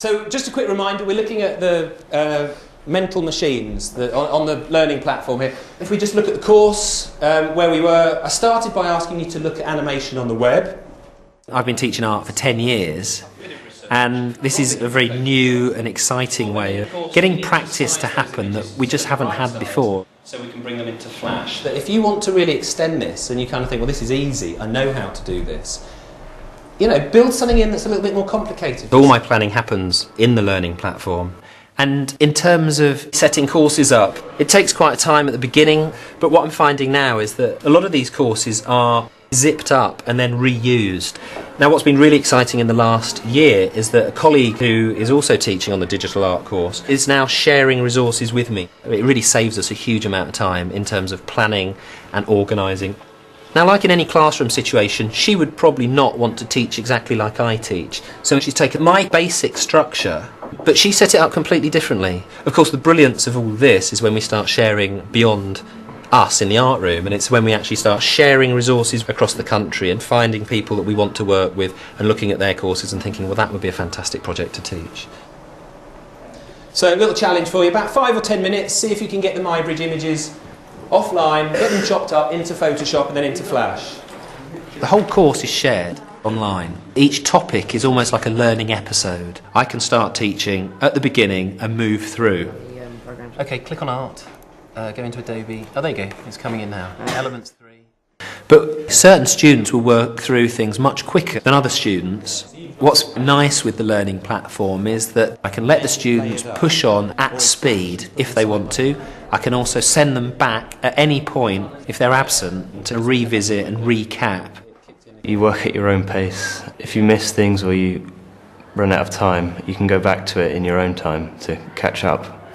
So just a quick reminder, we're looking at the mental machines on the learning platform here. If we just look at the course where we were, I started by asking you to look at animation on the web. I've been teaching art for 10 years and this is a very new and exciting way of getting practice to happen that we just haven't had before. So we can bring them into Flash. That if you want to really extend this and you kind of think, well, this is easy, I know how to do this, you know, build something in that's a little bit more complicated. All my planning happens in the learning platform. And in terms of setting courses up, it takes quite a time at the beginning, but what I'm finding now is that a lot of these courses are zipped up and then reused. Now what's been really exciting in the last year is that a colleague who is also teaching on the digital art course is now sharing resources with me. It really saves us a huge amount of time in terms of planning and organising. Now, like in any classroom situation, she would probably not want to teach exactly like I teach. So she's taken my basic structure, but she set it up completely differently. Of course, the brilliance of all this is when we start sharing beyond us in the art room, and it's when we actually start sharing resources across the country and finding people that we want to work with and looking at their courses and thinking, well, that would be a fantastic project to teach. So a little challenge for you, about 5 or 10 minutes, see if you can get the MyBridge images offline, get them chopped up into Photoshop and then into Flash. The whole course is shared online. Each topic is almost like a learning episode. I can start teaching at the beginning and move through. Okay, click on Art, go into Adobe. Oh, there you go, it's coming in now. Elements 3. But certain students will work through things much quicker than other students. What's nice with the learning platform is that I can let the students push on at speed if they want to. I can also send them back at any point, if they're absent, to revisit and recap. You work at your own pace. If you miss things or you run out of time, you can go back to it in your own time to catch up.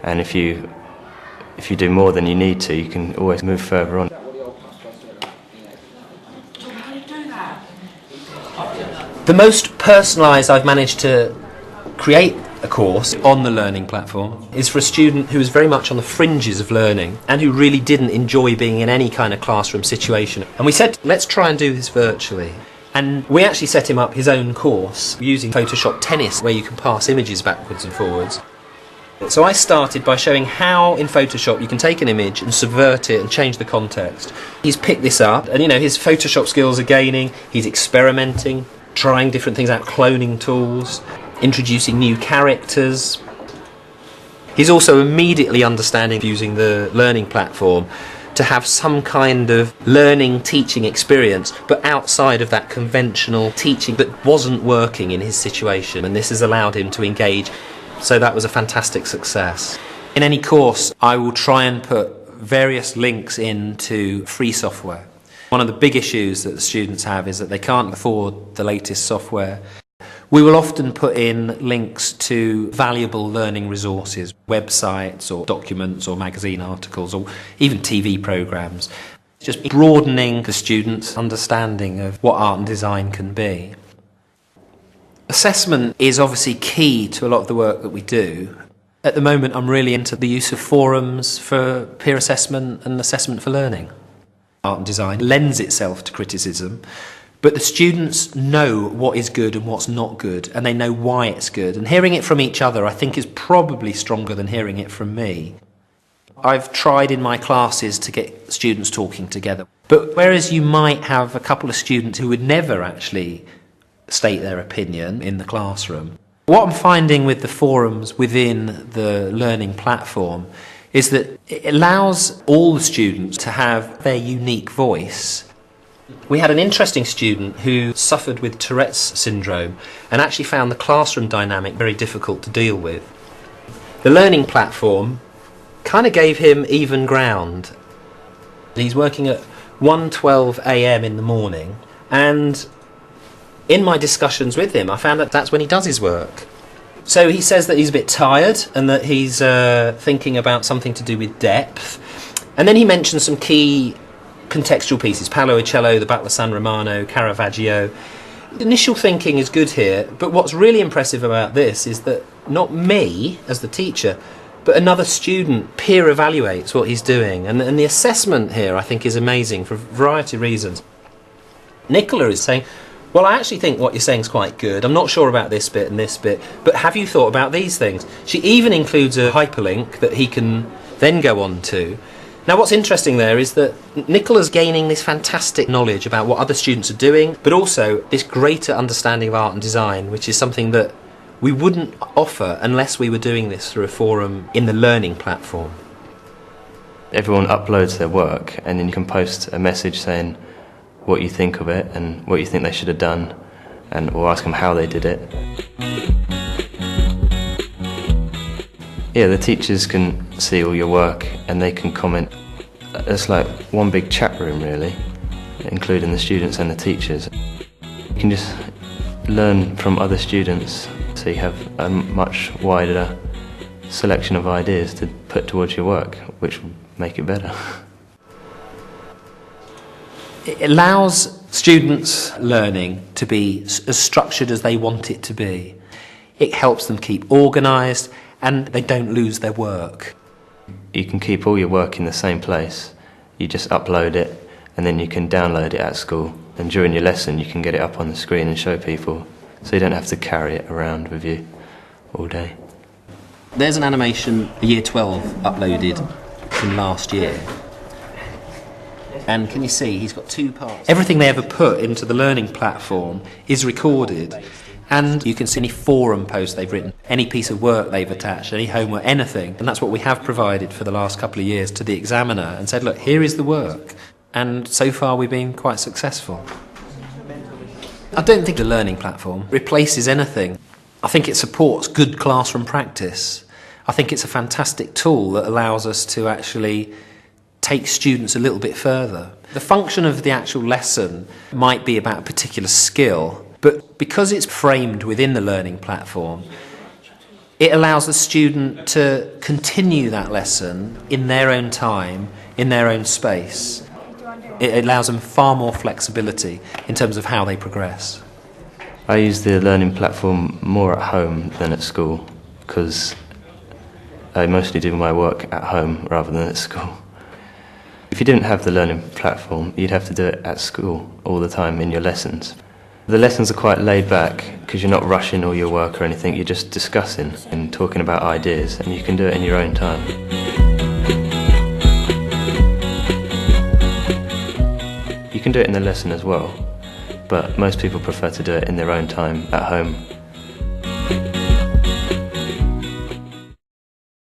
And if you do more than you need to, you can always move further on. The most personalised I've managed to create a course on the learning platform is for a student who is very much on the fringes of learning and who really didn't enjoy being in any kind of classroom situation. And we said, let's try and do this virtually. And we actually set him up his own course using Photoshop Tennis, where you can pass images backwards and forwards. So I started by showing how in Photoshop you can take an image and subvert it and change the context. He's picked this up and, you know, his Photoshop skills are gaining, he's experimenting, trying different things out, cloning tools, introducing new characters. He's also immediately understanding using the learning platform to have some kind of learning teaching experience, but outside of that conventional teaching that wasn't working in his situation, and this has allowed him to engage. So that was a fantastic success. In any course, I will try and put various links into free software. One of the big issues that the students have is that they can't afford the latest software. We will often put in links to valuable learning resources, websites or documents or magazine articles or even TV programmes, just broadening the students' understanding of what art and design can be. Assessment is obviously key to a lot of the work that we do. At the moment, I'm really into the use of forums for peer assessment and assessment for learning. Art and design lends itself to criticism, but the students know what is good and what's not good, and they know why it's good. And hearing it from each other, I think, is probably stronger than hearing it from me. I've tried in my classes to get students talking together, but whereas you might have a couple of students who would never actually state their opinion in the classroom, what I'm finding with the forums within the learning platform is that it allows all the students to have their unique voice. We had an interesting student who suffered with Tourette's syndrome and actually found the classroom dynamic very difficult to deal with. The learning platform kind of gave him even ground. He's working at 1:12 a.m. in the morning, and in my discussions with him I found that that's when he does his work. So he says that he's a bit tired and that he's thinking about something to do with depth, and then he mentions some key contextual pieces, Paolo Uccello, the Battle of San Romano, Caravaggio. Initial thinking is good here, but what's really impressive about this is that not me as the teacher, but another student peer evaluates what he's doing, and the assessment here I think is amazing for a variety of reasons. Nicola is saying, Well, I actually think what you're saying is quite good. I'm not sure about this bit and this bit, but have you thought about these things? She even includes a hyperlink that he can then go on to. Now, what's interesting there is that Nicola's gaining this fantastic knowledge about what other students are doing, but also this greater understanding of art and design, which is something that we wouldn't offer unless we were doing this through a forum in the learning platform. Everyone uploads their work, and then you can post a message saying what you think of it and what you think they should have done, or ask them how they did it. Yeah, the teachers can see all your work and they can comment. It's like one big chat room, really, including the students and the teachers. You can just learn from other students, so you have a much wider selection of ideas to put towards your work, which will make it better. It allows students' learning to be as structured as they want it to be. It helps them keep organised and they don't lose their work. You can keep all your work in the same place. You just upload it and then you can download it at school. And during your lesson you can get it up on the screen and show people, so you don't have to carry it around with you all day. There's an animation Year 12 uploaded from last year. And can you see, he's got 2 parts. Everything they ever put into the learning platform is recorded. And you can see any forum post they've written, any piece of work they've attached, any homework, anything. And that's what we have provided for the last couple of years to the examiner and said, look, here is the work. And so far we've been quite successful. I don't think the learning platform replaces anything. I think it supports good classroom practice. I think it's a fantastic tool that allows us to actually take students a little bit further. The function of the actual lesson might be about a particular skill, but because it's framed within the learning platform, it allows the student to continue that lesson in their own time, in their own space. It allows them far more flexibility in terms of how they progress. I use the learning platform more at home than at school, because I mostly do my work at home rather than at school. If you didn't have the learning platform, you'd have to do it at school all the time in your lessons. The lessons are quite laid back because you're not rushing all your work or anything, you're just discussing and talking about ideas, and you can do it in your own time. You can do it in the lesson as well, but most people prefer to do it in their own time at home.